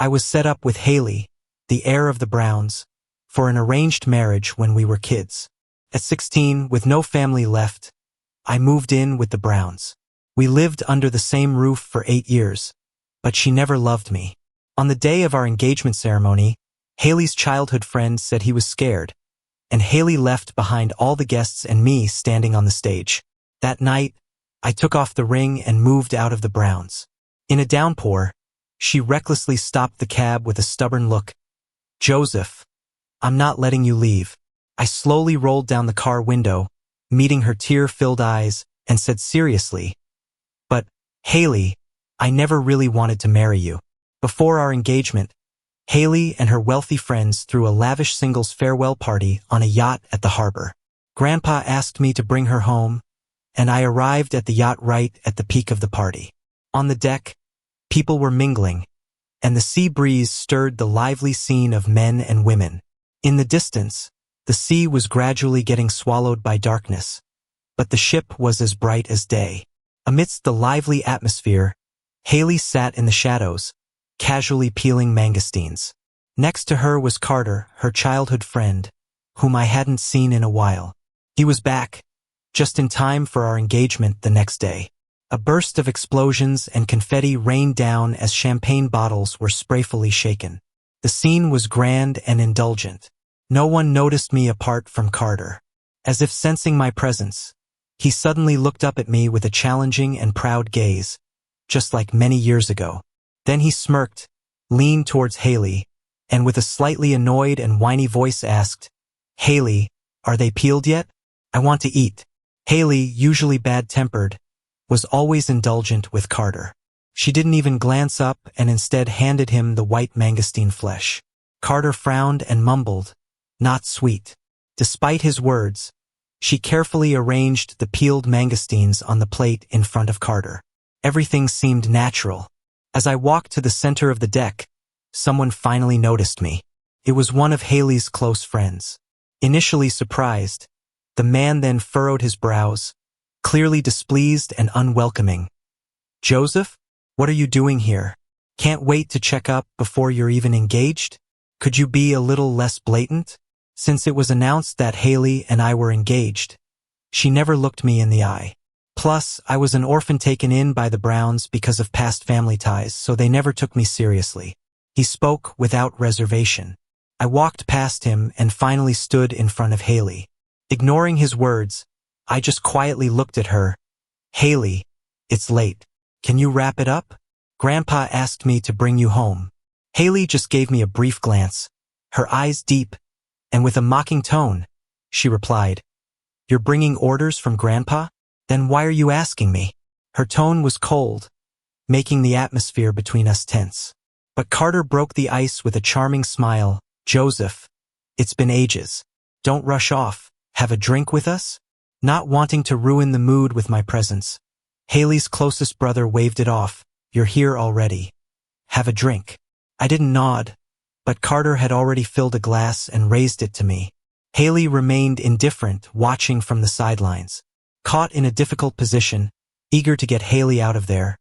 I was set up with Haley, the heir of the Browns, for an arranged marriage when we were kids. At 16, with no family left, I moved in with the Browns. We lived under the same roof for 8 years, but she never loved me. On the day of our engagement ceremony, Haley's childhood friend said he was scared, and Haley left behind all the guests and me standing on the stage. That night, I took off the ring and moved out of the Browns. In a downpour, she recklessly stopped the cab with a stubborn look. "Joseph, I'm not letting you leave." I slowly rolled down the car window, meeting her tear-filled eyes, and said seriously, "But, Haley, I never really wanted to marry you." Before our engagement, Haley and her wealthy friends threw a lavish singles farewell party on a yacht at the harbor. Grandpa asked me to bring her home, and I arrived at the yacht right at the peak of the party. On the deck, people were mingling, and the sea breeze stirred the lively scene of men and women. In the distance, the sea was gradually getting swallowed by darkness, but the ship was as bright as day. Amidst the lively atmosphere, Haley sat in the shadows, casually peeling mangosteens. Next to her was Carter, her childhood friend, whom I hadn't seen in a while. He was back, just in time for our engagement the next day. A burst of explosions and confetti rained down as champagne bottles were sprayfully shaken. The scene was grand and indulgent. No one noticed me apart from Carter. As if sensing my presence, he suddenly looked up at me with a challenging and proud gaze, just like many years ago. Then he smirked, leaned towards Haley, and with a slightly annoyed and whiny voice asked, "Haley, are they peeled yet? I want to eat." Haley, usually bad-tempered, was always indulgent with Carter. She didn't even glance up and instead handed him the white mangosteen flesh. Carter frowned and mumbled, "Not sweet." Despite his words, she carefully arranged the peeled mangosteens on the plate in front of Carter. Everything seemed natural. As I walked to the center of the deck, someone finally noticed me. It was one of Haley's close friends. Initially surprised, the man then furrowed his brows, clearly displeased and unwelcoming. "Joseph, what are you doing here? Can't wait to check up before you're even engaged? Could you be a little less blatant?" Since it was announced that Haley and I were engaged, she never looked me in the eye. Plus, I was an orphan taken in by the Browns because of past family ties, so they never took me seriously. He spoke without reservation. I walked past him and finally stood in front of Haley. Ignoring his words, I just quietly looked at her. "Haley, it's late. Can you wrap it up? Grandpa asked me to bring you home." Haley just gave me a brief glance, her eyes deep, and with a mocking tone, she replied, "You're bringing orders from Grandpa? Then why are you asking me?" Her tone was cold, making the atmosphere between us tense. But Carter broke the ice with a charming smile. "Joseph, it's been ages. Don't rush off. Have a drink with us?" Not wanting to ruin the mood with my presence, Haley's closest brother waved it off. "You're here already. Have a drink." I didn't nod, but Carter had already filled a glass and raised it to me. Haley remained indifferent, watching from the sidelines. Caught in a difficult position, eager to get Haley out of there,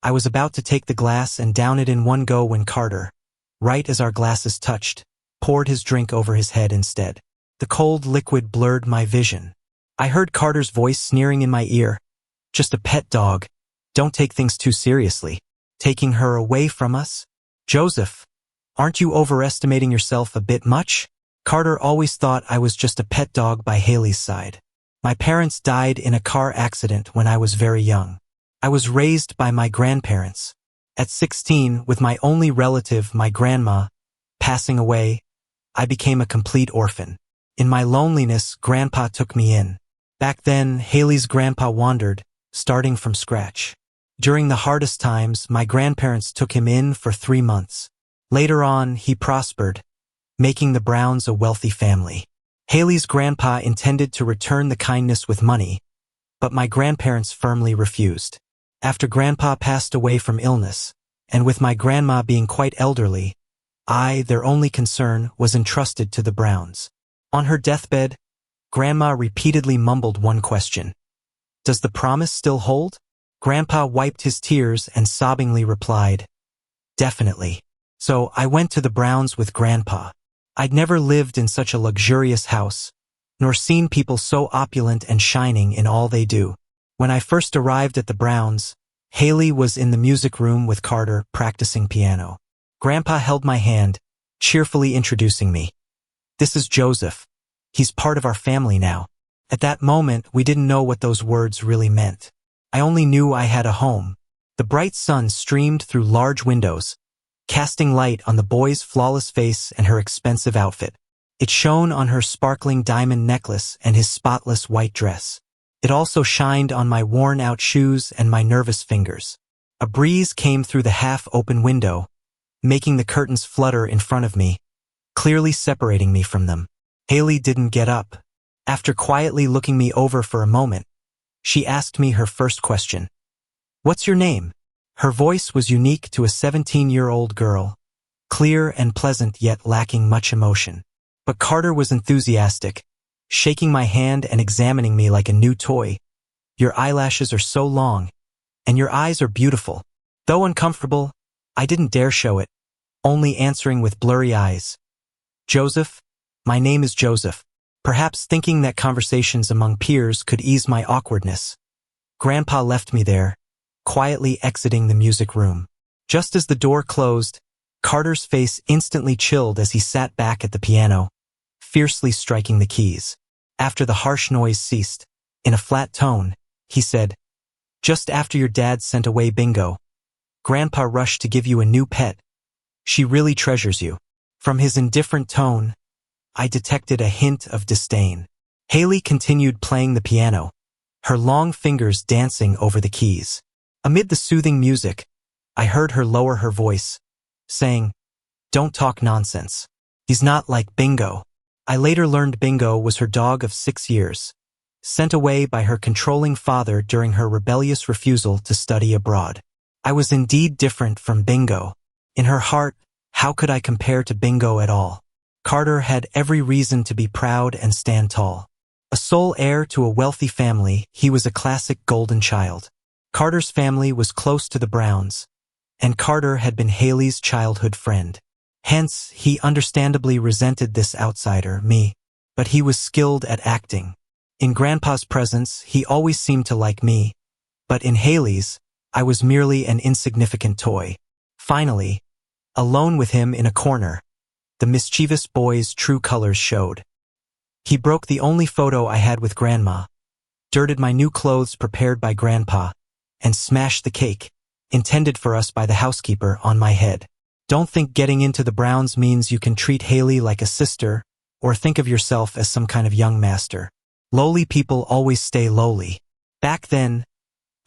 I was about to take the glass and down it in one go when Carter, right as our glasses touched, poured his drink over his head instead. The cold liquid blurred my vision. I heard Carter's voice sneering in my ear. "Just a pet dog. Don't take things too seriously. Taking her away from us? Joseph, aren't you overestimating yourself a bit much?" Carter always thought I was just a pet dog by Haley's side. My parents died in a car accident when I was very young. I was raised by my grandparents. At 16, with my only relative, my grandma, passing away, I became a complete orphan. In my loneliness, Grandpa took me in. Back then, Haley's grandpa wandered, starting from scratch. During the hardest times, my grandparents took him in for 3 months. Later on, he prospered, making the Browns a wealthy family. Haley's grandpa intended to return the kindness with money, but my grandparents firmly refused. After Grandpa passed away from illness, and with my grandma being quite elderly, I, their only concern, was entrusted to the Browns. On her deathbed, Grandma repeatedly mumbled one question. "Does the promise still hold?" Grandpa wiped his tears and sobbingly replied, "Definitely." So I went to the Browns with Grandpa. I'd never lived in such a luxurious house, nor seen people so opulent and shining in all they do. When I first arrived at the Browns, Haley was in the music room with Carter practicing piano. Grandpa held my hand, cheerfully introducing me. "This is Joseph. He's part of our family now." At that moment, we didn't know what those words really meant. I only knew I had a home. The bright sun streamed through large windows, casting light on the boy's flawless face and her expensive outfit. It shone on her sparkling diamond necklace and his spotless white dress. It also shined on my worn-out shoes and my nervous fingers. A breeze came through the half-open window, making the curtains flutter in front of me, clearly separating me from them. Haley didn't get up. After quietly looking me over for a moment, she asked me her first question. "What's your name?" Her voice was unique to a 17-year-old girl, clear and pleasant yet lacking much emotion. But Carter was enthusiastic, shaking my hand and examining me like a new toy. "Your eyelashes are so long, and your eyes are beautiful." Though uncomfortable, I didn't dare show it, only answering with blurry eyes. "Joseph, my name is Joseph," perhaps thinking that conversations among peers could ease my awkwardness. Grandpa left me there, quietly exiting the music room. Just as the door closed, Carter's face instantly chilled as he sat back at the piano, fiercely striking the keys. After the harsh noise ceased, in a flat tone, he said, "Just after your dad sent away Bingo, Grandpa rushed to give you a new pet. She really treasures you." From his indifferent tone, I detected a hint of disdain. Haley continued playing the piano, her long fingers dancing over the keys. Amid the soothing music, I heard her lower her voice, saying, "Don't talk nonsense. He's not like Bingo." I later learned Bingo was her dog of 6 years, sent away by her controlling father during her rebellious refusal to study abroad. I was indeed different from Bingo. In her heart, how could I compare to Bingo at all? Carter had every reason to be proud and stand tall. A sole heir to a wealthy family, he was a classic golden child. Carter's family was close to the Browns, and Carter had been Haley's childhood friend. Hence, he understandably resented this outsider, me. But he was skilled at acting. In Grandpa's presence, he always seemed to like me, but in Haley's, I was merely an insignificant toy. Finally, alone with him in a corner, the mischievous boy's true colors showed. He broke the only photo I had with Grandma, dirted my new clothes prepared by Grandpa, and smashed the cake, intended for us by the housekeeper, on my head. Don't think getting into the Browns means you can treat Haley like a sister, or think of yourself as some kind of young master. Lowly people always stay lowly. Back then,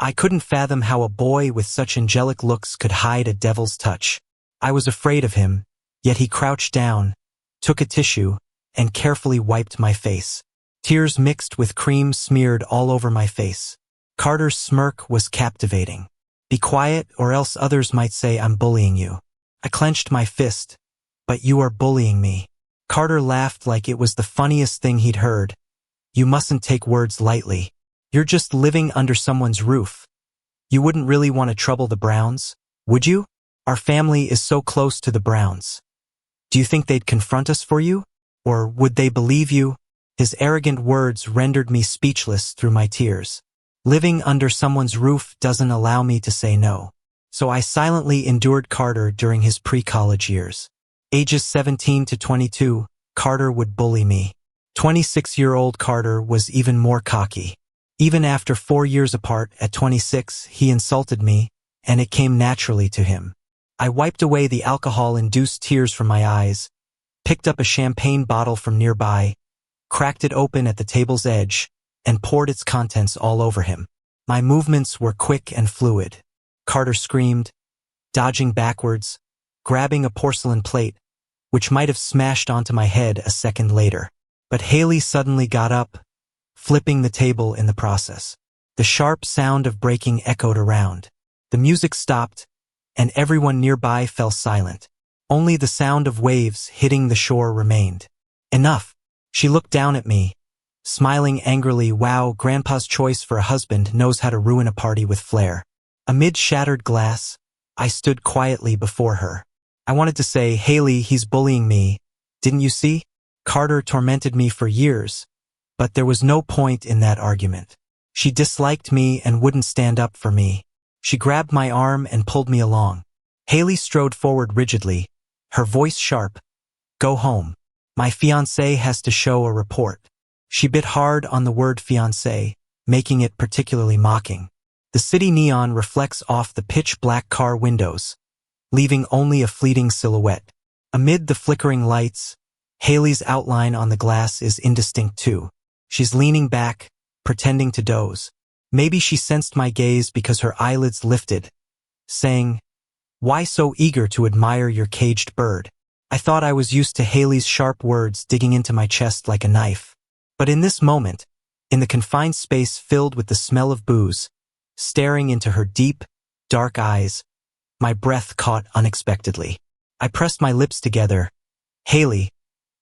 I couldn't fathom how a boy with such angelic looks could hide a devil's touch. I was afraid of him, yet he crouched down, took a tissue, and carefully wiped my face. Tears mixed with cream smeared all over my face. Carter's smirk was captivating. "Be quiet, or else others might say I'm bullying you." I clenched my fist. "But you are bullying me." Carter laughed like it was the funniest thing he'd heard. "You mustn't take words lightly. You're just living under someone's roof. You wouldn't really want to trouble the Browns, would you? Our family is so close to the Browns. Do you think they'd confront us for you? Or would they believe you?" His arrogant words rendered me speechless through my tears. Living under someone's roof doesn't allow me to say no. So I silently endured Carter during his pre-college years. Ages 17 to 22, Carter would bully me. 26-year-old Carter was even more cocky. Even after 4 years apart at 26, he insulted me, and it came naturally to him. I wiped away the alcohol-induced tears from my eyes, picked up a champagne bottle from nearby, cracked it open at the table's edge, and poured its contents all over him. My movements were quick and fluid. Carter screamed, dodging backwards, grabbing a porcelain plate, which might have smashed onto my head a second later. But Haley suddenly got up, flipping the table in the process. The sharp sound of breaking echoed around. The music stopped, and everyone nearby fell silent. Only the sound of waves hitting the shore remained. "Enough." She looked down at me, smiling angrily. Wow, Grandpa's choice for a husband knows how to ruin a party with flair. Amid shattered glass, I stood quietly before her. I wanted to say, Haley, he's bullying me. Didn't you see? Carter tormented me for years, but there was no point in that argument. She disliked me and wouldn't stand up for me. She grabbed my arm and pulled me along. Haley strode forward rigidly, her voice sharp. Go home. My fiancé has to show a report. She bit hard on the word fiancé, making it particularly mocking. The city neon reflects off the pitch-black car windows, leaving only a fleeting silhouette. Amid the flickering lights, Haley's outline on the glass is indistinct too. She's leaning back, pretending to doze. Maybe she sensed my gaze because her eyelids lifted, saying, "Why so eager to admire your caged bird?" I thought I was used to Haley's sharp words digging into my chest like a knife. But in this moment, in the confined space filled with the smell of booze, staring into her deep, dark eyes, my breath caught unexpectedly. I pressed my lips together. Haley,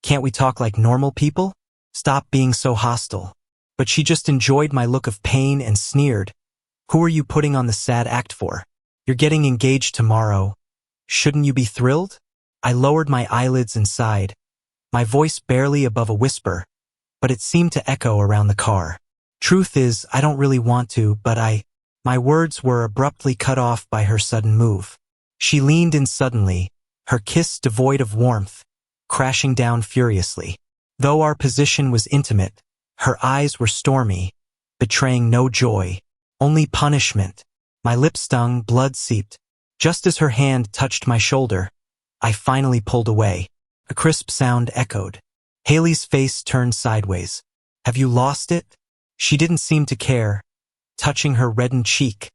can't we talk like normal people? Stop being so hostile. But she just enjoyed my look of pain and sneered. Who are you putting on the sad act for? You're getting engaged tomorrow. Shouldn't you be thrilled? I lowered my eyelids and sighed, my voice barely above a whisper, but it seemed to echo around the car. Truth is, I don't really want to, but My words were abruptly cut off by her sudden move. She leaned in suddenly, her kiss devoid of warmth, crashing down furiously. Though our position was intimate, her eyes were stormy, betraying no joy, only punishment. My lips stung, blood seeped. Just as her hand touched my shoulder, I finally pulled away. A crisp sound echoed. Haley's face turned sideways. Have you lost it? She didn't seem to care, touching her reddened cheek,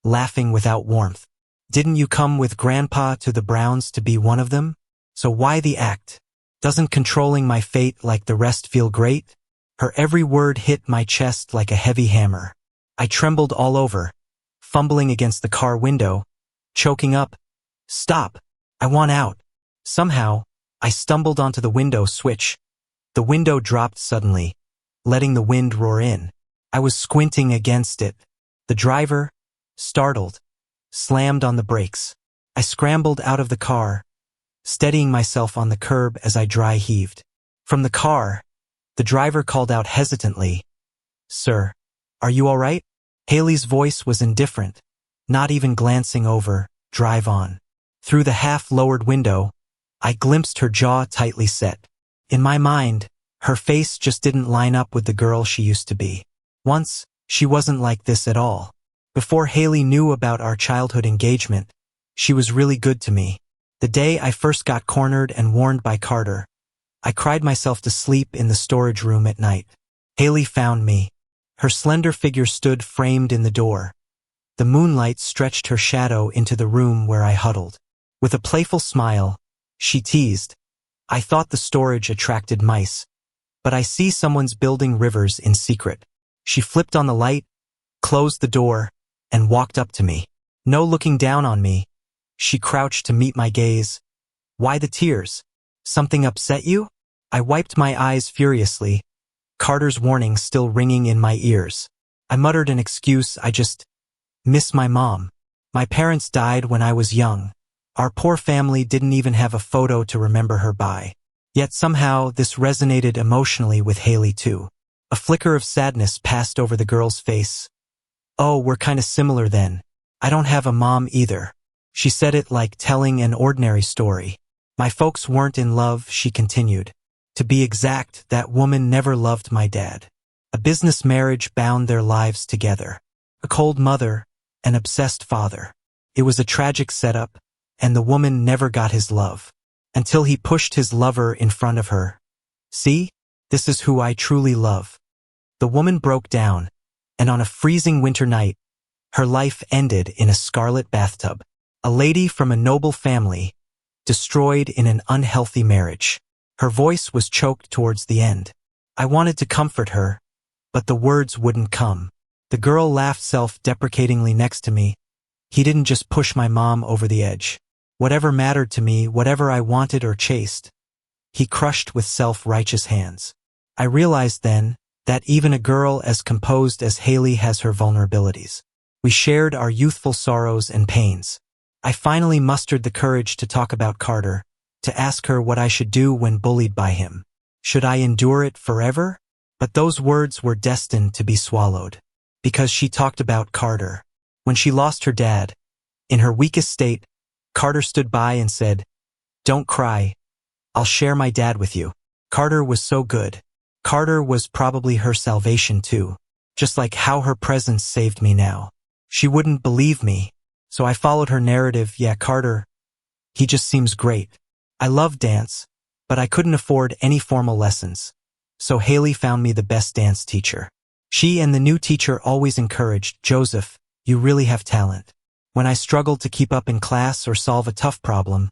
laughing without warmth. Didn't you come with Grandpa to the Browns to be one of them? So why the act? Doesn't controlling my fate like the rest feel great? Her every word hit my chest like a heavy hammer. I trembled all over, fumbling against the car window, choking up. Stop! I want out. Somehow, I stumbled onto the window switch. The window dropped suddenly, letting the wind roar in. I was squinting against it. The driver, startled, slammed on the brakes. I scrambled out of the car, steadying myself on the curb as I dry heaved. From the car, the driver called out hesitantly, "Sir, are you all right?" Haley's voice was indifferent, not even glancing over. Drive on. Through the half-lowered window, I glimpsed her jaw tightly set. In my mind, her face just didn't line up with the girl she used to be. Once, she wasn't like this at all. Before Haley knew about our childhood engagement, she was really good to me. The day I first got cornered and warned by Carter, I cried myself to sleep in the storage room at night. Haley found me. Her slender figure stood framed in the door. The moonlight stretched her shadow into the room where I huddled. With a playful smile, she teased, "I thought the storage attracted mice, but I see someone's building rivers in secret." She flipped on the light, closed the door, and walked up to me. No looking down on me, she crouched to meet my gaze. "Why the tears? Something upset you?" I wiped my eyes furiously, Carter's warning still ringing in my ears. I muttered an excuse. I just miss my mom. My parents died when I was young. Our poor family didn't even have a photo to remember her by. Yet somehow this resonated emotionally with Haley too. A flicker of sadness passed over the girl's face. "Oh, we're kinda similar then. I don't have a mom either." She said it like telling an ordinary story. "My folks weren't in love," she continued. "To be exact, that woman never loved my dad. A business marriage bound their lives together. A cold mother, an obsessed father. It was a tragic setup, and the woman never got his love. Until he pushed his lover in front of her. See? This is who I truly love." The woman broke down, and on a freezing winter night, her life ended in a scarlet bathtub. A lady from a noble family, destroyed in an unhealthy marriage. Her voice was choked towards the end. I wanted to comfort her, but the words wouldn't come. The girl laughed self-deprecatingly next to me. He didn't just push my mom over the edge. Whatever mattered to me, whatever I wanted or chased, he crushed with self-righteous hands. I realized then that even a girl as composed as Haley has her vulnerabilities. We shared our youthful sorrows and pains. I finally mustered the courage to talk about Carter, to ask her what I should do when bullied by him. Should I endure it forever? But those words were destined to be swallowed. Because she talked about Carter. When she lost her dad, in her weakest state, Carter stood by and said, "Don't cry. I'll share my dad with you." Carter was so good. Carter was probably her salvation too. Just like how her presence saved me now. She wouldn't believe me, so I followed her narrative. Yeah, Carter, he just seems great. I love dance, but I couldn't afford any formal lessons. So Haley found me the best dance teacher. She and the new teacher always encouraged, "Joseph, you really have talent." When I struggled to keep up in class or solve a tough problem,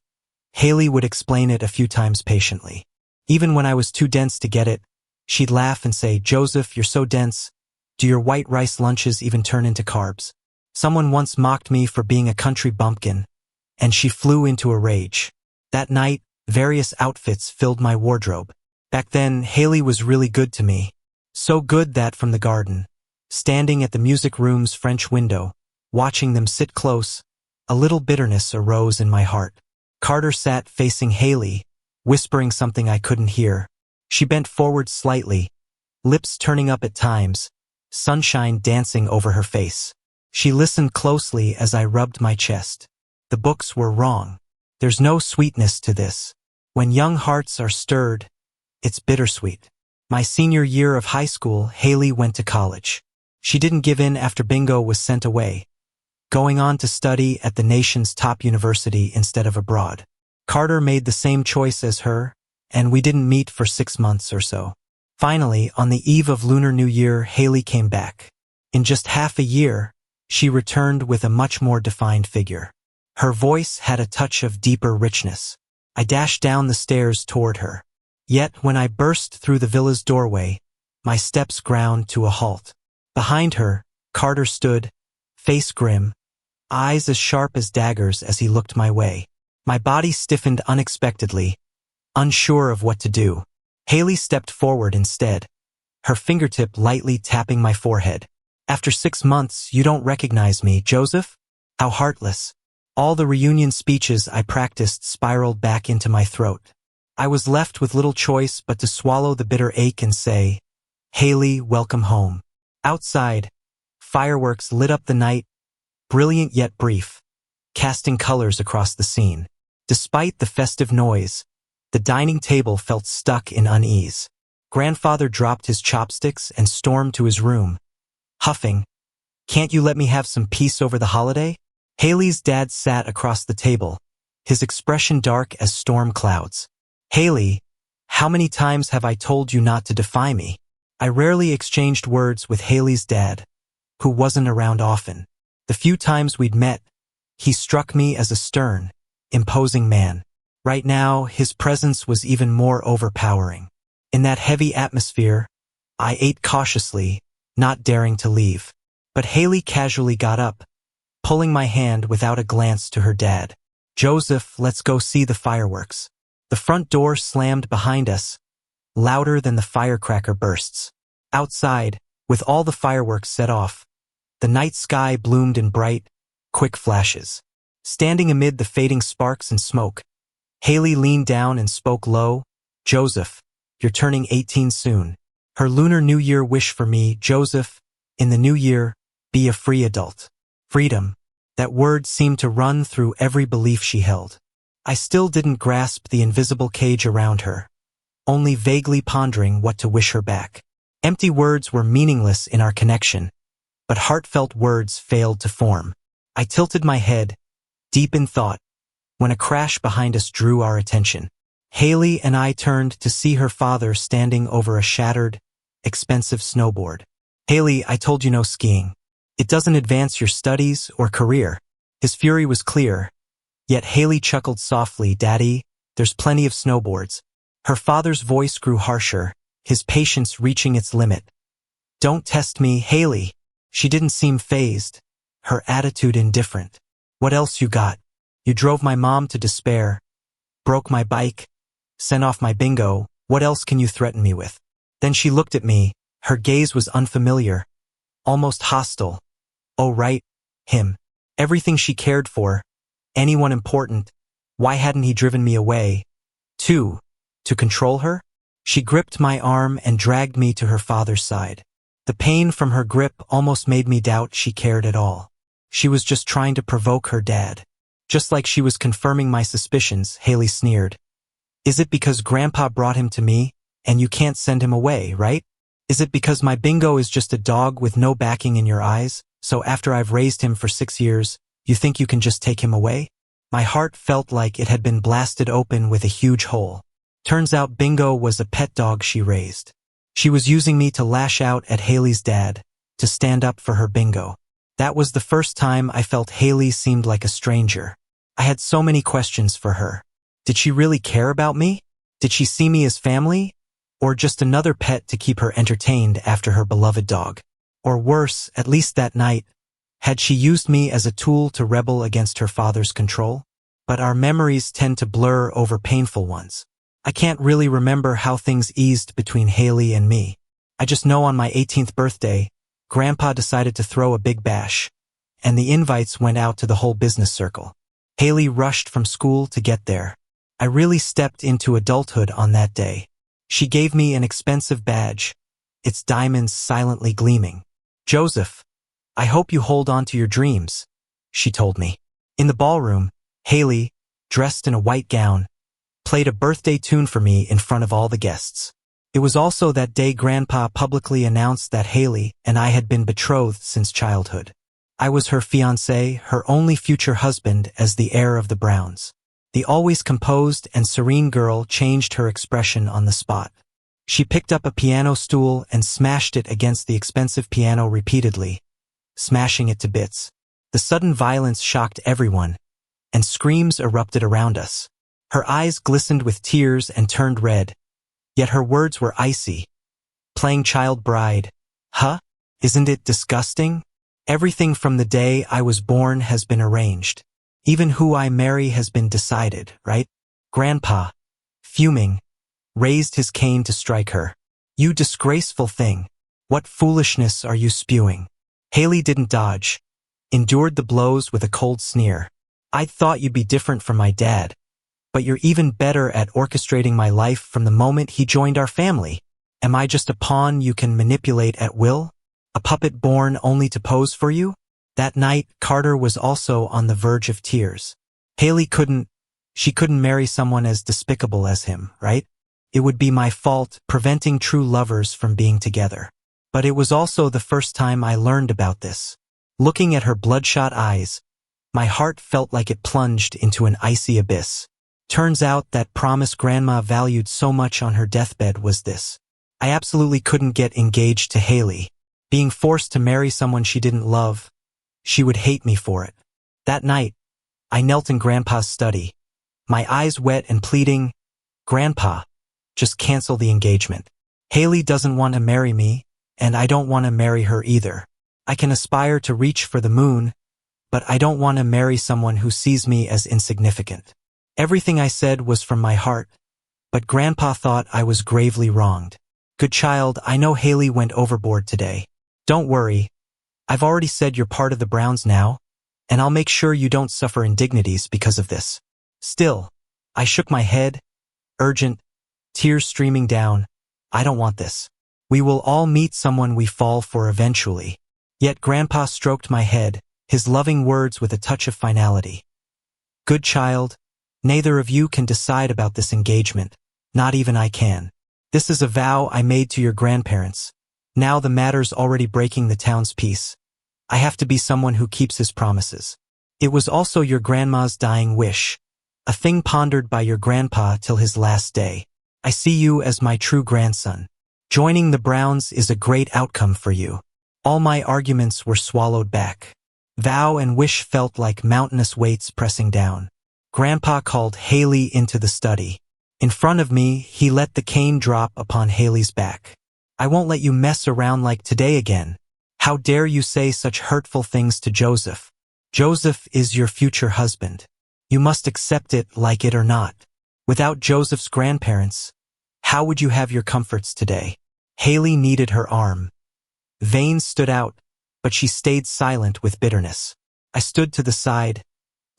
Haley would explain it a few times patiently. Even when I was too dense to get it, she'd laugh and say, "Joseph, you're so dense. Do your white rice lunches even turn into carbs?" Someone once mocked me for being a country bumpkin, and she flew into a rage. That night, various outfits filled my wardrobe. Back then, Haley was really good to me. So good that from the garden, standing at the music room's French window, watching them sit close, a little bitterness arose in my heart. Carter sat facing Haley, whispering something I couldn't hear. She bent forward slightly, lips turning up at times, sunshine dancing over her face. She listened closely as I rubbed my chest. The books were wrong. There's no sweetness to this. When young hearts are stirred, it's bittersweet. My senior year of high school, Haley went to college. She didn't give in after bingo was sent away, going on to study at the nation's top university instead of abroad. Carter made the same choice as her, and we didn't meet for 6 months or so. Finally, on the eve of Lunar New Year, Haley came back. In just half a year, she returned with a much more defined figure. Her voice had a touch of deeper richness. I dashed down the stairs toward her. Yet, when I burst through the villa's doorway, my steps ground to a halt. Behind her, Carter stood, face grim, eyes as sharp as daggers as he looked my way. My body stiffened unexpectedly, unsure of what to do. Haley stepped forward instead, her fingertip lightly tapping my forehead. "After 6 months, you don't recognize me, Joseph? How heartless." All the reunion speeches I practiced spiraled back into my throat. I was left with little choice but to swallow the bitter ache and say, "Haley, welcome home." Outside, fireworks lit up the night, brilliant yet brief, casting colors across the scene. Despite the festive noise, the dining table felt stuck in unease. Grandfather dropped his chopsticks and stormed to his room, huffing, "Can't you let me have some peace over the holiday?" Haley's dad sat across the table, his expression dark as storm clouds. "Haley, how many times have I told you not to defy me?" I rarely exchanged words with Haley's dad, who wasn't around often. The few times we'd met, he struck me as a stern, imposing man. Right now, his presence was even more overpowering. In that heavy atmosphere, I ate cautiously, not daring to leave. But Haley casually got up, pulling my hand without a glance to her dad. "Joseph, let's go see the fireworks." The front door slammed behind us, louder than the firecracker bursts. Outside, with all the fireworks set off, the night sky bloomed in bright, quick flashes. Standing amid the fading sparks and smoke, Haley leaned down and spoke low, "Joseph, you're turning 18 soon." Her Lunar New Year wish for me, "Joseph, in the new year, be a free adult." Freedom. That word seemed to run through every belief she held. I still didn't grasp the invisible cage around her, only vaguely pondering what to wish her back. Empty words were meaningless in our connection, but heartfelt words failed to form. I tilted my head, deep in thought, when a crash behind us drew our attention. Haley and I turned to see her father standing over a shattered, expensive snowboard. "Haley, I told you no skiing. It doesn't advance your studies or career." His fury was clear, yet Haley chuckled softly, "Daddy, there's plenty of snowboards." Her father's voice grew harsher, his patience reaching its limit. "Don't test me, Haley." She didn't seem fazed, her attitude indifferent. "What else you got? You drove my mom to despair, broke my bike, sent off my bingo. What else can you threaten me with?" Then she looked at me, her gaze was unfamiliar, almost hostile. "Oh right, him." Everything she cared for, Anyone important? Why hadn't he driven me away? 2. To control her? She gripped my arm and dragged me to her father's side. The pain from her grip almost made me doubt she cared at all. She was just trying to provoke her dad. Just like she was confirming my suspicions, Haley sneered. Is it because Grandpa brought him to me, and you can't send him away, right? Is it because my bingo is just a dog with no backing in your eyes, so after I've raised him for 6 years, you think you can just take him away? My heart felt like it had been blasted open with a huge hole. Turns out Bingo was a pet dog she raised. She was using me to lash out at Haley's dad, to stand up for her Bingo. That was the first time I felt Haley seemed like a stranger. I had so many questions for her. Did she really care about me? Did she see me as family? Or just another pet to keep her entertained after her beloved dog? Or worse, at least that night, had she used me as a tool to rebel against her father's control? But our memories tend to blur over painful ones. I can't really remember how things eased between Haley and me. I just know on my 18th birthday, Grandpa decided to throw a big bash, and the invites went out to the whole business circle. Haley rushed from school to get there. I really stepped into adulthood on that day. She gave me an expensive badge, its diamonds silently gleaming. Joseph, I hope you hold on to your dreams, she told me. In the ballroom, Haley, dressed in a white gown, played a birthday tune for me in front of all the guests. It was also that day Grandpa publicly announced that Haley and I had been betrothed since childhood. I was her fiancé, her only future husband as the heir of the Browns. The always composed and serene girl changed her expression on the spot. She picked up a piano stool and smashed it against the expensive piano repeatedly, smashing it to bits. The sudden violence shocked everyone, and screams erupted around us. Her eyes glistened with tears and turned red, yet her words were icy. Playing child bride. Huh? Isn't it disgusting? Everything from the day I was born has been arranged. Even who I marry has been decided, right? Grandpa, fuming, raised his cane to strike her. You disgraceful thing. What foolishness are you spewing? Haley didn't dodge, endured the blows with a cold sneer. I thought you'd be different from my dad, but you're even better at orchestrating my life from the moment he joined our family. Am I just a pawn you can manipulate at will? A puppet born only to pose for you? That night, Carter was also on the verge of tears. Haley couldn't marry someone as despicable as him, right? It would be my fault, preventing true lovers from being together. But it was also the first time I learned about this. Looking at her bloodshot eyes, my heart felt like it plunged into an icy abyss. Turns out that promise Grandma valued so much on her deathbed was this. I absolutely couldn't get engaged to Haley. Being forced to marry someone she didn't love, she would hate me for it. That night, I knelt in Grandpa's study, my eyes wet and pleading, Grandpa, just cancel the engagement. Haley doesn't want to marry me, and I don't want to marry her either. I can aspire to reach for the moon, but I don't want to marry someone who sees me as insignificant. Everything I said was from my heart, but Grandpa thought I was gravely wronged. Good child, I know Haley went overboard today. Don't worry. I've already said you're part of the Browns now, and I'll make sure you don't suffer indignities because of this. Still, I shook my head, urgent, tears streaming down. I don't want this. We will all meet someone we fall for eventually. Yet Grandpa stroked my head, his loving words with a touch of finality. Good child, neither of you can decide about this engagement. Not even I can. This is a vow I made to your grandparents. Now the matter's already breaking the town's peace. I have to be someone who keeps his promises. It was also your grandma's dying wish, a thing pondered by your grandpa till his last day. I see you as my true grandson. Joining the Browns is a great outcome for you. All my arguments were swallowed back. Vow and wish felt like mountainous weights pressing down. Grandpa called Haley into the study. In front of me, he let the cane drop upon Haley's back. I won't let you mess around like today again. How dare you say such hurtful things to Joseph? Joseph is your future husband. You must accept it like it or not. Without Joseph's grandparents, how would you have your comforts today? Haley needed her arm. Veins stood out, but she stayed silent with bitterness. I stood to the side,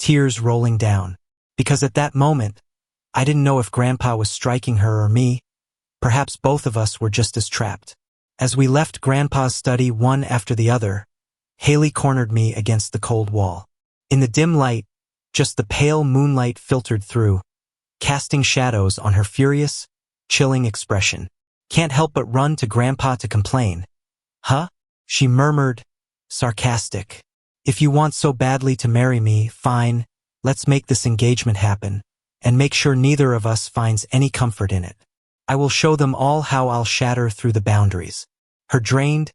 tears rolling down. Because at that moment, I didn't know if Grandpa was striking her or me. Perhaps both of us were just as trapped. As we left Grandpa's study one after the other, Haley cornered me against the cold wall. In the dim light, just the pale moonlight filtered through, casting shadows on her furious, chilling expression. Can't help but run to Grandpa to complain. Huh? She murmured, sarcastic. If you want so badly to marry me, fine, let's make this engagement happen, and make sure neither of us finds any comfort in it. I will show them all how I'll shatter through the boundaries. Her drained,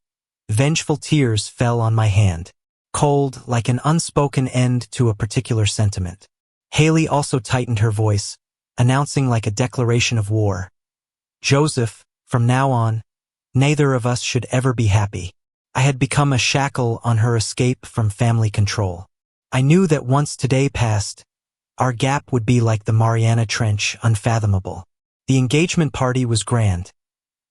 vengeful tears fell on my hand, cold like an unspoken end to a particular sentiment. Haley also tightened her voice, announcing like a declaration of war. Joseph, from now on, neither of us should ever be happy. I had become a shackle on her escape from family control. I knew that once today passed, our gap would be like the Mariana Trench, unfathomable. The engagement party was grand.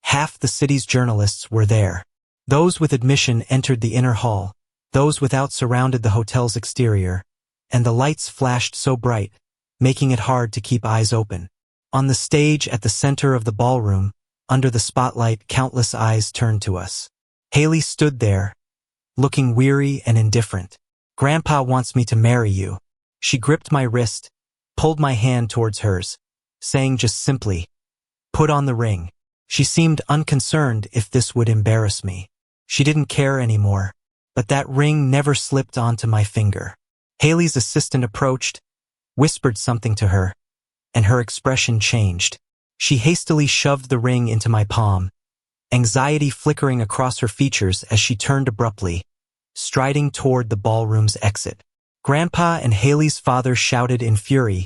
Half the city's journalists were there. Those with admission entered the inner hall, those without surrounded the hotel's exterior, and the lights flashed so bright, making it hard to keep eyes open. On the stage at the center of the ballroom, under the spotlight, countless eyes turned to us. Haley stood there, looking weary and indifferent. Grandpa wants me to marry you. She gripped my wrist, pulled my hand towards hers, saying just simply, "Put on the ring." She seemed unconcerned if this would embarrass me. She didn't care anymore, but that ring never slipped onto my finger. Haley's assistant approached, whispered something to her, and her expression changed. She hastily shoved the ring into my palm, anxiety flickering across her features as she turned abruptly, striding toward the ballroom's exit. Grandpa and Haley's father shouted in fury,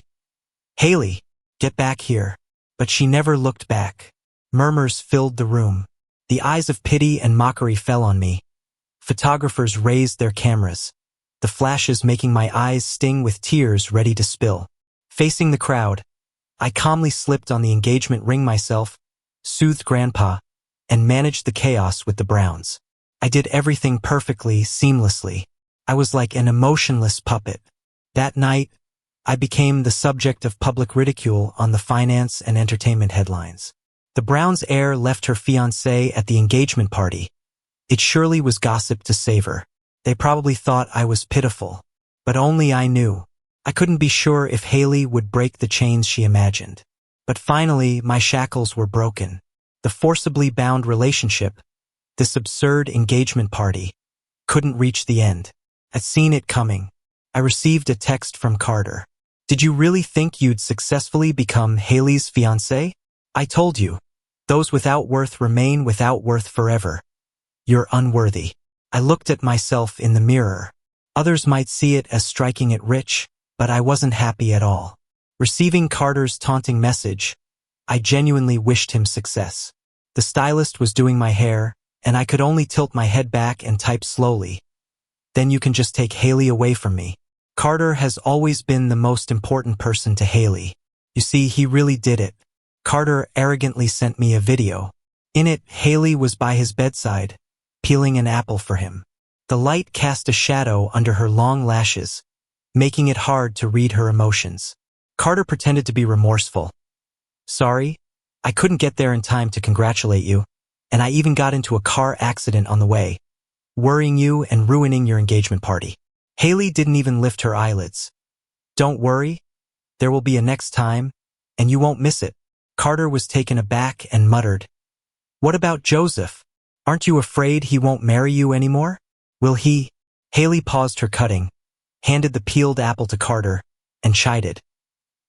"Haley, get back here." But she never looked back. Murmurs filled the room. The eyes of pity and mockery fell on me. Photographers raised their cameras, the flashes making my eyes sting with tears ready to spill. Facing the crowd, I calmly slipped on the engagement ring myself, soothed Grandpa, and managed the chaos with the Browns. I did everything perfectly, seamlessly. I was like an emotionless puppet. That night, I became the subject of public ridicule on the finance and entertainment headlines. The Browns' heir left her fiancé at the engagement party. It surely was gossip to savor. They probably thought I was pitiful, but only I knew. I couldn't be sure if Haley would break the chains she imagined. But finally, my shackles were broken. The forcibly bound relationship, this absurd engagement party, couldn't reach the end. I'd seen it coming. I received a text from Carter. "Did you really think you'd successfully become Haley's fiancé? I told you. Those without worth remain without worth forever. You're unworthy." I looked at myself in the mirror. Others might see it as striking it rich, but I wasn't happy at all. Receiving Carter's taunting message, I genuinely wished him success. The stylist was doing my hair, and I could only tilt my head back and type slowly. "Then you can just take Haley away from me." Carter has always been the most important person to Haley. You see, he really did it. Carter arrogantly sent me a video. In it, Haley was by his bedside, peeling an apple for him. The light cast a shadow under her long lashes, making it hard to read her emotions. Carter pretended to be remorseful. "Sorry, I couldn't get there in time to congratulate you, and I even got into a car accident on the way, worrying you and ruining your engagement party." Haley didn't even lift her eyelids. "Don't worry, there will be a next time, and you won't miss it." Carter was taken aback and muttered, "What about Joseph? Aren't you afraid he won't marry you anymore? Will he?" Haley paused her cutting, handed the peeled apple to Carter, and chided,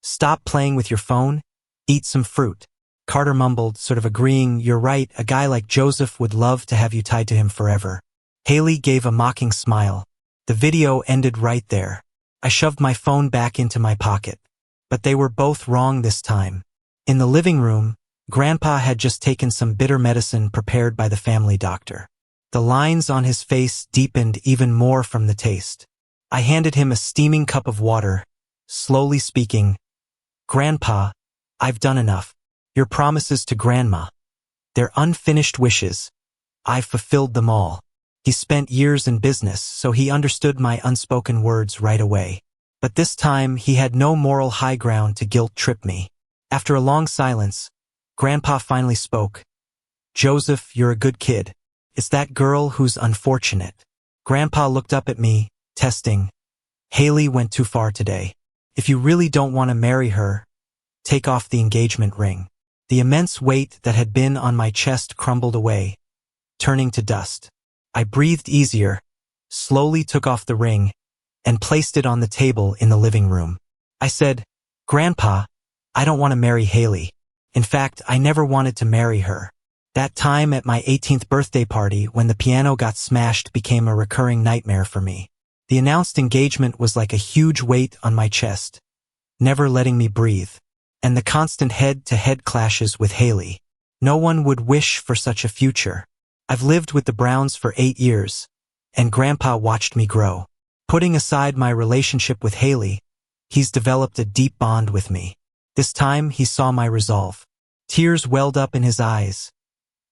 "Stop playing with your phone, eat some fruit." Carter mumbled, sort of agreeing, "You're right, a guy like Joseph would love to have you tied to him forever." Haley gave a mocking smile. The video ended right there. I shoved my phone back into my pocket. But they were both wrong this time. In the living room, Grandpa had just taken some bitter medicine prepared by the family doctor. The lines on his face deepened even more from the taste. I handed him a steaming cup of water, slowly speaking, "Grandpa, I've done enough. Your promises to Grandma, their unfinished wishes, I've fulfilled them all." He spent years in business, so he understood my unspoken words right away. But this time, he had no moral high ground to guilt trip me. After a long silence, Grandpa finally spoke. "Joseph, you're a good kid. It's that girl who's unfortunate." Grandpa looked up at me, testing. "Haley went too far today. If you really don't want to marry her, take off the engagement ring." The immense weight that had been on my chest crumbled away, turning to dust. I breathed easier, slowly took off the ring, and placed it on the table in the living room. I said, "Grandpa, I don't want to marry Haley. In fact, I never wanted to marry her. That time at my 18th birthday party when the piano got smashed became a recurring nightmare for me. The announced engagement was like a huge weight on my chest, never letting me breathe. And the constant head-to-head clashes with Haley. No one would wish for such a future. I've lived with the Browns for 8 years, and Grandpa watched me grow. Putting aside my relationship with Haley, he's developed a deep bond with me. This time he saw my resolve. Tears welled up in his eyes.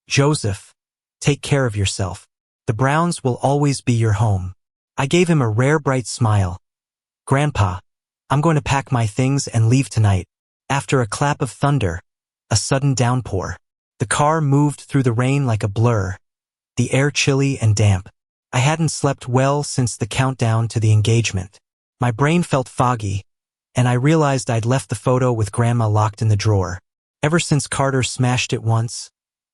"Joseph, take care of yourself. The Browns will always be your home." I gave him a rare bright smile. "Grandpa, I'm going to pack my things and leave tonight." After a clap of thunder, a sudden downpour. The car moved through the rain like a blur, the air chilly and damp. I hadn't slept well since the countdown to the engagement. My brain felt foggy, and I realized I'd left the photo with Grandma locked in the drawer. Ever since Carter smashed it once,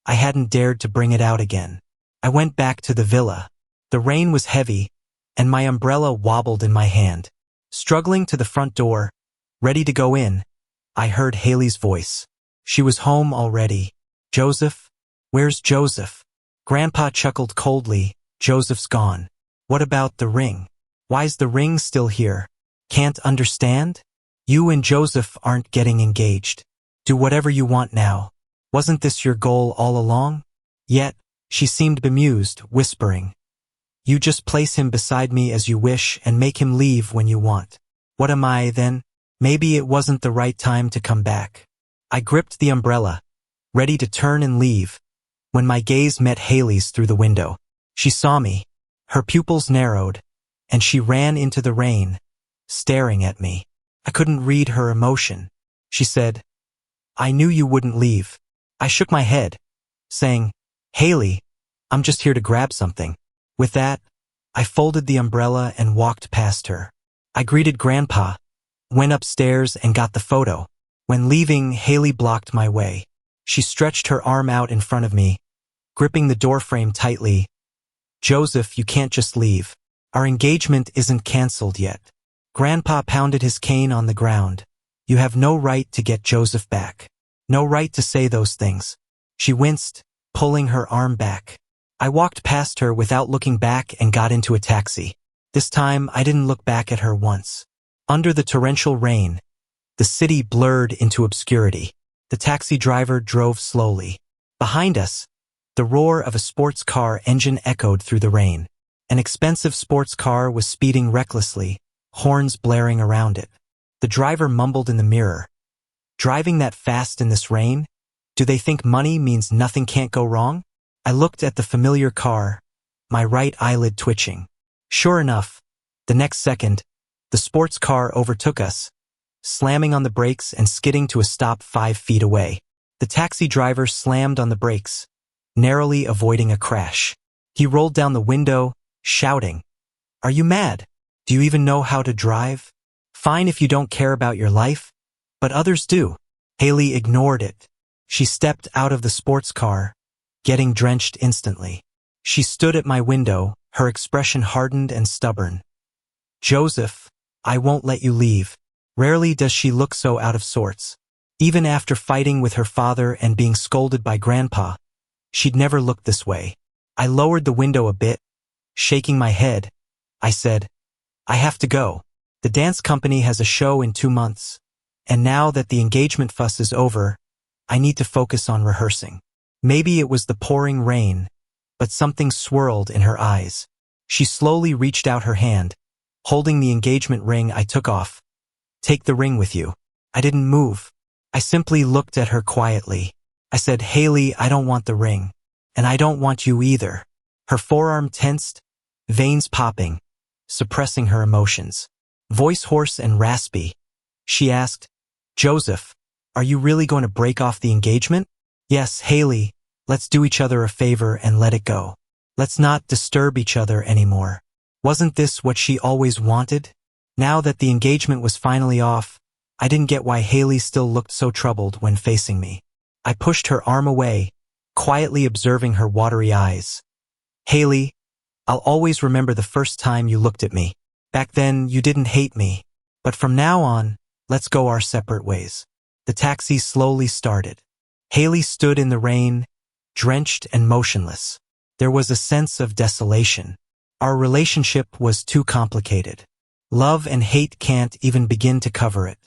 I hadn't dared to bring it out again. I went back to the villa. The rain was heavy, and my umbrella wobbled in my hand. Struggling to the front door, ready to go in, I heard Haley's voice. She was home already. "Joseph? Where's Joseph?" Grandpa chuckled coldly. "Joseph's gone." "What about the ring? Why's the ring still here?" "Can't understand? You and Joseph aren't getting engaged. Do whatever you want now. Wasn't this your goal all along?" Yet, she seemed bemused, whispering, "You just place him beside me as you wish and make him leave when you want. What am I, then? Maybe it wasn't the right time to come back." I gripped the umbrella, ready to turn and leave, when my gaze met Haley's through the window. She saw me. Her pupils narrowed, and she ran into the rain, staring at me. I couldn't read her emotion. She said, "I knew you wouldn't leave." I shook my head, saying, "Haley, I'm just here to grab something." With that, I folded the umbrella and walked past her. I greeted Grandpa, went upstairs and got the photo. When leaving, Haley blocked my way. She stretched her arm out in front of me, gripping the doorframe tightly. "Joseph, you can't just leave. Our engagement isn't canceled yet." Grandpa pounded his cane on the ground. "You have no right to get Joseph back. No right to say those things." She winced, pulling her arm back. I walked past her without looking back and got into a taxi. This time, I didn't look back at her once. Under the torrential rain, the city blurred into obscurity. The taxi driver drove slowly. Behind us, the roar of a sports car engine echoed through the rain. An expensive sports car was speeding recklessly, horns blaring around it. The driver mumbled in the mirror, "Driving that fast in this rain? Do they think money means nothing can't go wrong?" I looked at the familiar car, my right eyelid twitching. Sure enough, the next second, the sports car overtook us, slamming on the brakes and skidding to a stop 5 feet away. The taxi driver slammed on the brakes, narrowly avoiding a crash. He rolled down the window, shouting, "Are you mad? Do you even know how to drive? Fine if you don't care about your life, but others do." Haley ignored it. She stepped out of the sports car, getting drenched instantly. She stood at my window, her expression hardened and stubborn. "Joseph, I won't let you leave." Rarely does she look so out of sorts. Even after fighting with her father and being scolded by Grandpa, she'd never looked this way. I lowered the window a bit, shaking my head. I said, "I have to go. The dance company has a show in 2 months, and now that the engagement fuss is over, I need to focus on rehearsing." Maybe it was the pouring rain, but something swirled in her eyes. She slowly reached out her hand, holding the engagement ring I took off. "Take the ring with you." I didn't move. I simply looked at her quietly. I said, "Haley, I don't want the ring, and I don't want you either." Her forearm tensed, veins popping, suppressing her emotions. voice hoarse and raspy. She asked, "Joseph, are you really going to break off the engagement?" "Yes, Haley, let's do each other a favor and let it go. Let's not disturb each other anymore." Wasn't this what she always wanted? Now that the engagement was finally off, I didn't get why Haley still looked so troubled when facing me. I pushed her arm away, quietly observing her watery eyes. "Haley, I'll always remember the first time you looked at me. Back then, you didn't hate me. But from now on, let's go our separate ways." The taxi slowly started. Haley stood in the rain, drenched and motionless. There was a sense of desolation. Our relationship was too complicated. Love and hate can't even begin to cover it.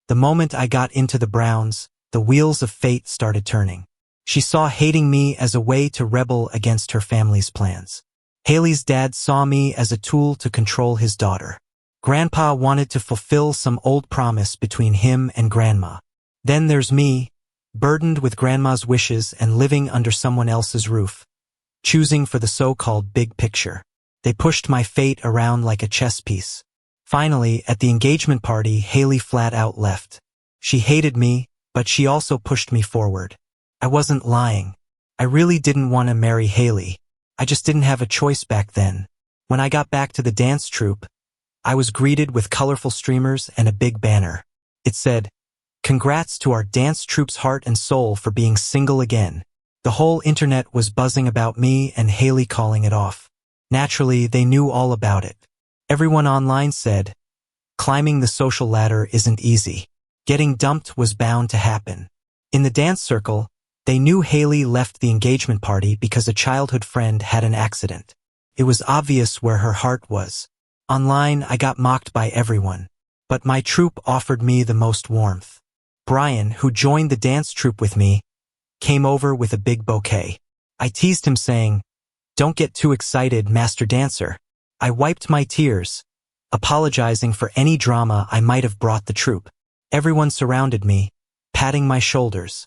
The moment I got into the Browns, the wheels of fate started turning. She saw hating me as a way to rebel against her family's plans. Haley's dad saw me as a tool to control his daughter. Grandpa wanted to fulfill some old promise between him and Grandma. Then there's me, burdened with Grandma's wishes and living under someone else's roof, choosing for the so-called big picture. They pushed my fate around like a chess piece. Finally, at the engagement party, Haley flat out left. She hated me, but she also pushed me forward. I wasn't lying. I really didn't want to marry Haley. I just didn't have a choice back then. When I got back to the dance troupe, I was greeted with colorful streamers and a big banner. It said, "Congrats to our dance troupe's heart and soul for being single again." The whole internet was buzzing about me and Haley calling it off. Naturally, they knew all about it. Everyone online said, "Climbing the social ladder isn't easy. Getting dumped was bound to happen." In the dance circle, they knew Haley left the engagement party because a childhood friend had an accident. It was obvious where her heart was. Online, I got mocked by everyone. But my troupe offered me the most warmth. Brian, who joined the dance troupe with me, came over with a big bouquet. I teased him saying, "Don't get too excited, Master Dancer." I wiped my tears, apologizing for any drama I might have brought the troupe. Everyone surrounded me, patting my shoulders.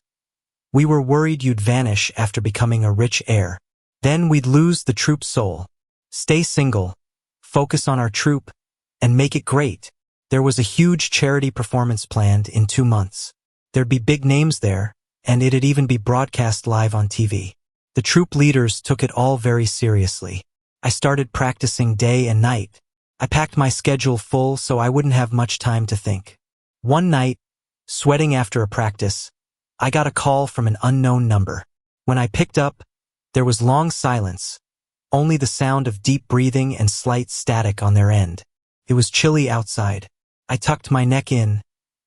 "We were worried you'd vanish after becoming a rich heir. Then we'd lose the troupe's soul. Stay single, focus on our troupe, and make it great." There was a huge charity performance planned in 2 months. There'd be big names there, and it'd even be broadcast live on TV. The troupe leaders took it all very seriously. I started practicing day and night. I packed my schedule full so I wouldn't have much time to think. One night, sweating after a practice, I got a call from an unknown number. When I picked up, there was long silence, only the sound of deep breathing and slight static on their end. It was chilly outside. I tucked my neck in,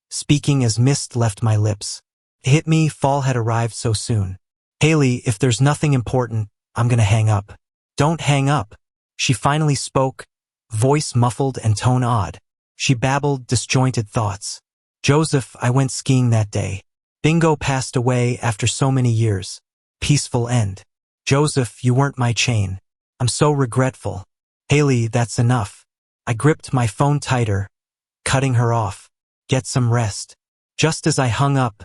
speaking as mist left my lips. It hit me fall had arrived so soon. "Haley, if there's nothing important, I'm gonna hang up." "Don't hang up." She finally spoke, voice muffled and tone odd. She babbled disjointed thoughts. "Joseph, I went skiing that day. Bingo passed away after so many years. Peaceful end. Joseph, you weren't my chain. I'm so regretful." "Haley, that's enough." I gripped my phone tighter, cutting her off. "Get some rest." Just as I hung up,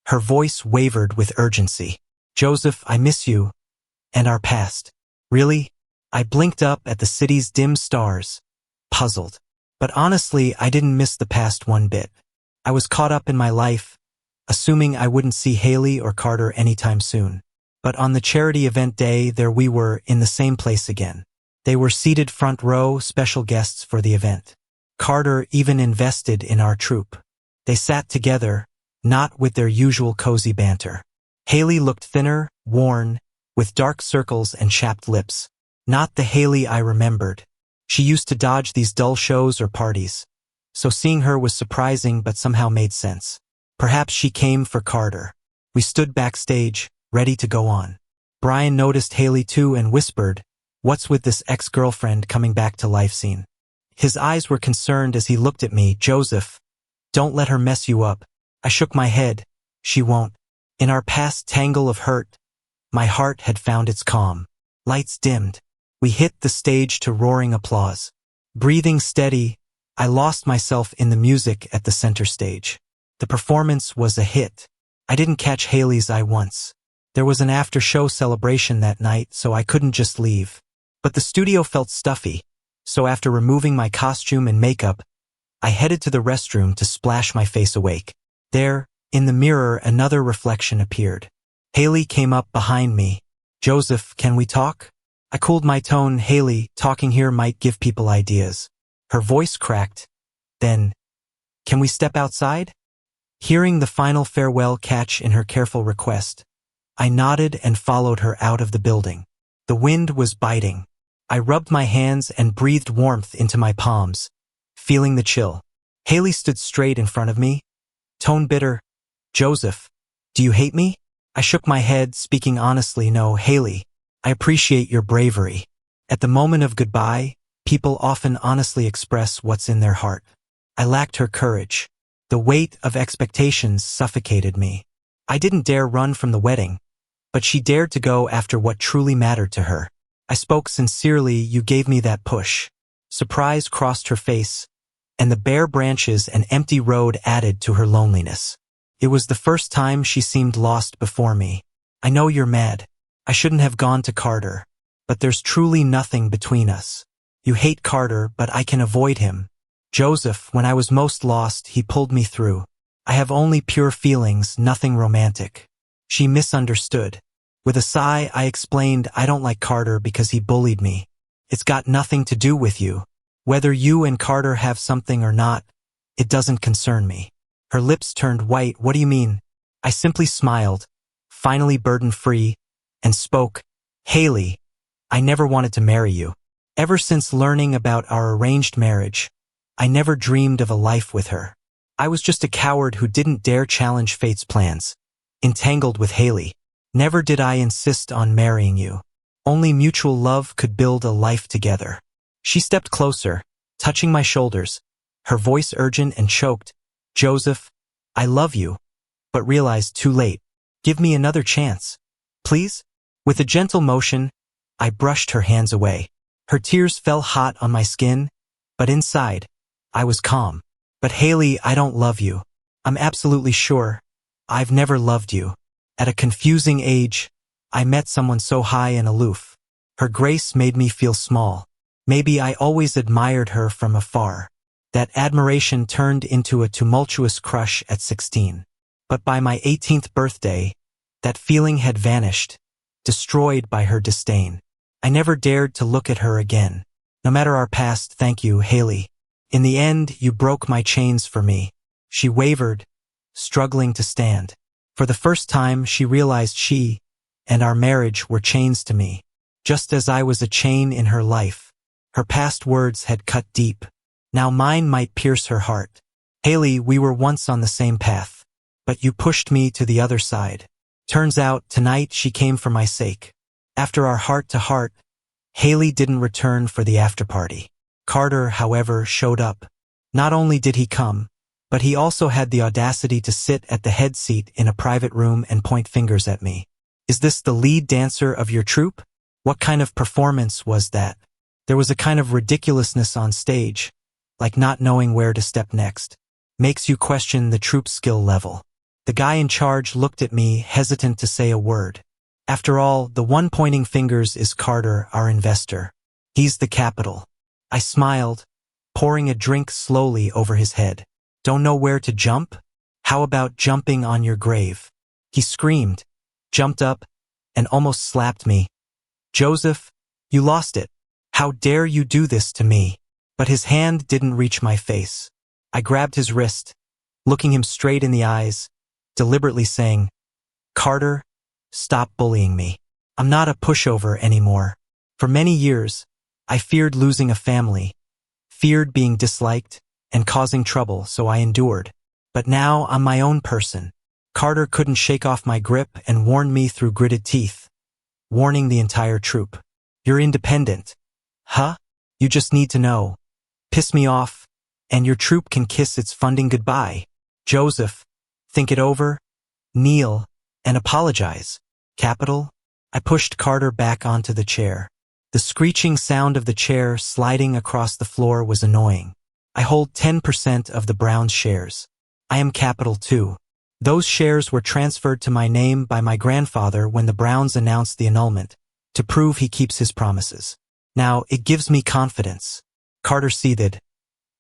her voice wavered with urgency. "Joseph, I miss you, and our past." "Really?" I blinked up at the city's dim stars, puzzled. But honestly, I didn't miss the past one bit. I was caught up in my life, assuming I wouldn't see Haley or Carter anytime soon. But on the charity event day, there we were, in the same place again. They were seated front row, special guests for the event. Carter even invested in our troupe. They sat together, not with their usual cozy banter. Haley looked thinner, worn, with dark circles and chapped lips. Not the Haley I remembered. She used to dodge these dull shows or parties. So seeing her was surprising but somehow made sense. Perhaps she came for Carter. We stood backstage, ready to go on. Brian noticed Haley too and whispered, "What's with this ex-girlfriend coming back to life scene?" His eyes were concerned as he looked at me. "Joseph, don't let her mess you up." I shook my head. "She won't." In our past tangle of hurt, my heart had found its calm. Lights dimmed. We hit the stage to roaring applause. Breathing steady, I lost myself in the music at the center stage. The performance was a hit. I didn't catch Haley's eye once. There was an after-show celebration that night, so I couldn't just leave. But the studio felt stuffy, so after removing my costume and makeup, I headed to the restroom to splash my face awake. There, in the mirror, another reflection appeared. Haley came up behind me. Joseph, can we talk? I cooled my tone. Haley, talking here might give people ideas. Her voice cracked. Then, can we step outside? Hearing the final farewell catch in her careful request, I nodded and followed her out of the building. The wind was biting. I rubbed my hands and breathed warmth into my palms, feeling the chill. Haley stood straight in front of me, tone bitter. Joseph, do you hate me? I shook my head, speaking honestly. No, Haley, I appreciate your bravery. At the moment of goodbye, people often honestly express what's in their heart. I lacked her courage. The weight of expectations suffocated me. I didn't dare run from the wedding, but she dared to go after what truly mattered to her. I spoke sincerely. You gave me that push. Surprise crossed her face, and the bare branches and empty road added to her loneliness. It was the first time she seemed lost before me. I know you're mad. I shouldn't have gone to Carter, but there's truly nothing between us. You hate Carter, but I can avoid him. Joseph, when I was most lost, he pulled me through. I have only pure feelings, nothing romantic. She misunderstood. With a sigh, I explained, I don't like Carter because he bullied me. It's got nothing to do with you. Whether you and Carter have something or not, it doesn't concern me. Her lips turned white. What do you mean? I simply smiled, finally burden-free, and spoke. Haley, I never wanted to marry you. Ever since learning about our arranged marriage, I never dreamed of a life with her. I was just a coward who didn't dare challenge fate's plans. Entangled with Haley. Never did I insist on marrying you. Only mutual love could build a life together. She stepped closer, touching my shoulders, her voice urgent and choked. Joseph, I love you, but realized too late. Give me another chance, please? With a gentle motion, I brushed her hands away. Her tears fell hot on my skin, but inside, I was calm. But Haley, I don't love you. I'm absolutely sure. I've never loved you. At a confusing age, I met someone so high and aloof. Her grace made me feel small. Maybe I always admired her from afar. That admiration turned into a tumultuous crush at 16. But by my 18th birthday, that feeling had vanished, destroyed by her disdain. I never dared to look at her again. No matter our past, thank you, Haley. In the end, you broke my chains for me. She wavered, struggling to stand. For the first time, she realized she and our marriage were chains to me, just as I was a chain in her life. Her past words had cut deep. Now mine might pierce her heart. Haley, we were once on the same path, but you pushed me to the other side. Turns out, tonight she came for my sake. After our heart-to-heart, Haley didn't return for the after-party. Carter, however, showed up. Not only did he come, but he also had the audacity to sit at the head seat in a private room and point fingers at me. Is this the lead dancer of your troupe? What kind of performance was that? There was a kind of ridiculousness on stage, like not knowing where to step next. Makes you question the troupe's skill level. The guy in charge looked at me, hesitant to say a word. After all, the one pointing fingers is Carter, our investor. He's the capital. I smiled, pouring a drink slowly over his head. Don't know where to jump? How about jumping on your grave? He screamed, jumped up, and almost slapped me. Joseph, you lost it. How dare you do this to me? But his hand didn't reach my face. I grabbed his wrist, looking him straight in the eyes, deliberately saying, Carter, stop bullying me. I'm not a pushover anymore. For many years, I feared losing a family, feared being disliked, and causing trouble, so I endured. But now I'm my own person. Carter couldn't shake off my grip and warned me through gritted teeth, warning the entire troupe. You're independent. Huh? You just need to know. Piss me off, and your troupe can kiss its funding goodbye. Joseph, think it over, kneel, and apologize. Capital? I pushed Carter back onto the chair. The screeching sound of the chair sliding across the floor was annoying. I hold 10% of the Browns shares. I am capital too. Those shares were transferred to my name by my grandfather when the Browns announced the annulment, to prove he keeps his promises. Now, it gives me confidence. Carter seethed.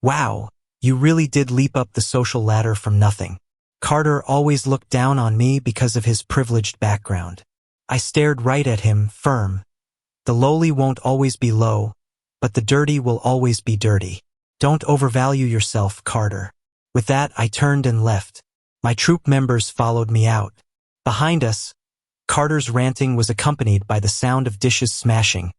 Wow, You really did leap up the social ladder from nothing. Carter always looked down on me because of his privileged background. I stared right at him, firm. The lowly won't always be low, but the dirty will always be dirty. Don't overvalue yourself, Carter. With that, I turned and left. My troop members followed me out. Behind us, Carter's ranting was accompanied by the sound of dishes smashing,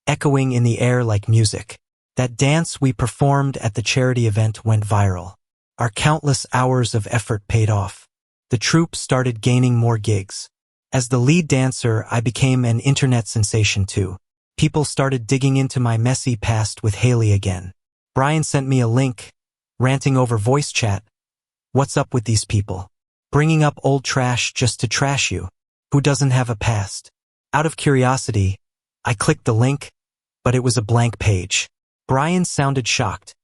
echoing in the air like music. That dance we performed at the charity event went viral. Our countless hours of effort paid off. The troupe started gaining more gigs. As the lead dancer, I became an internet sensation too. People started digging into my messy past with Haley again. Brian sent me a link, ranting over voice chat. What's up with these people? Bringing up old trash just to trash you. Who doesn't have a past? Out of curiosity, I clicked the link, but it was a blank page. Brian sounded shocked.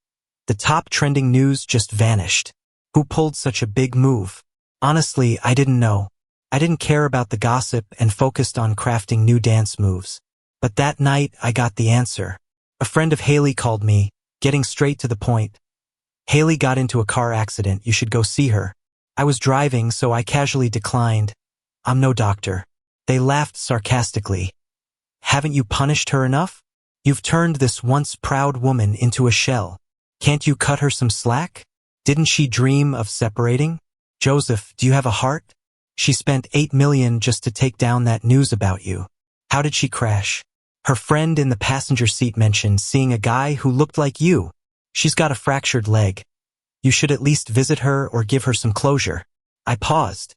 The top trending news just vanished. Who pulled such a big move? Honestly, I didn't know. I didn't care about the gossip and focused on crafting new dance moves. But that night, I got the answer. A friend of Haley called me, getting straight to the point. Haley got into a car accident, you should go see her. I was driving, so I casually declined. I'm no doctor. They laughed sarcastically. Haven't you punished her enough? You've turned this once proud woman into a shell. Can't you cut her some slack? Didn't she dream of separating? Joseph, do you have a heart? She spent $8 million just to take down that news about you. How did she crash? Her friend in the passenger seat mentioned seeing a guy who looked like you. She's got a fractured leg. You should at least visit her or give her some closure. I paused,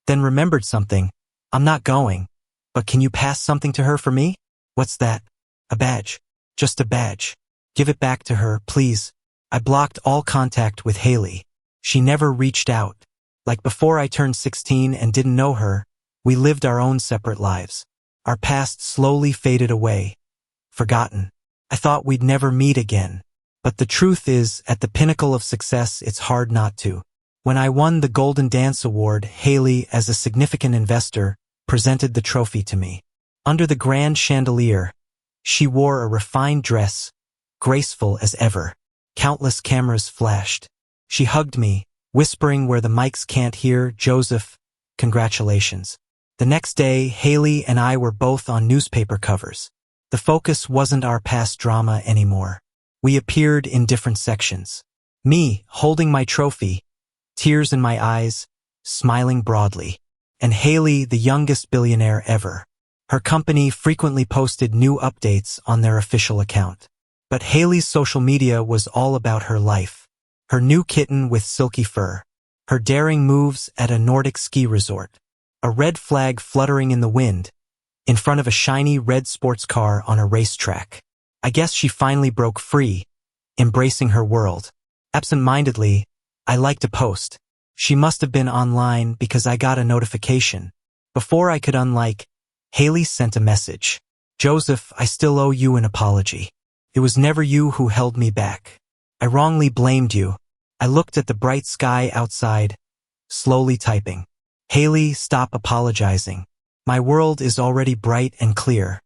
then remembered something. I'm not going, but can you pass something to her for me? What's that? A badge. Just a badge. Give it back to her, please. I blocked all contact with Haley. She never reached out. Like before I turned 16 and didn't know her, we lived our own separate lives. Our past slowly faded away. Forgotten. I thought we'd never meet again. But the truth is, at the pinnacle of success, it's hard not to. When I won the Golden Dance Award, Haley, as a significant investor, presented the trophy to me. Under the grand chandelier, she wore a refined dress, graceful as ever. Countless cameras flashed. She hugged me, whispering where the mics can't hear, Joseph, congratulations. The next day, Haley and I were both on newspaper covers. The focus wasn't our past drama anymore. We appeared in different sections. Me, holding my trophy, tears in my eyes, smiling broadly. And Haley, the youngest billionaire ever. Her company frequently posted new updates on their official account. But Haley's social media was all about her life. Her new kitten with silky fur. Her daring moves at a Nordic ski resort. A red flag fluttering in the wind, in front of a shiny red sports car on a racetrack. I guess she finally broke free, embracing her world. Absent-mindedly, I liked a post. She must have been online because I got a notification. Before I could unlike, Haley sent a message. Joseph, I still owe you an apology. It was never you who held me back. I wrongly blamed you. I looked at the bright sky outside, slowly typing. Haley, stop apologizing. My world is already bright and clear.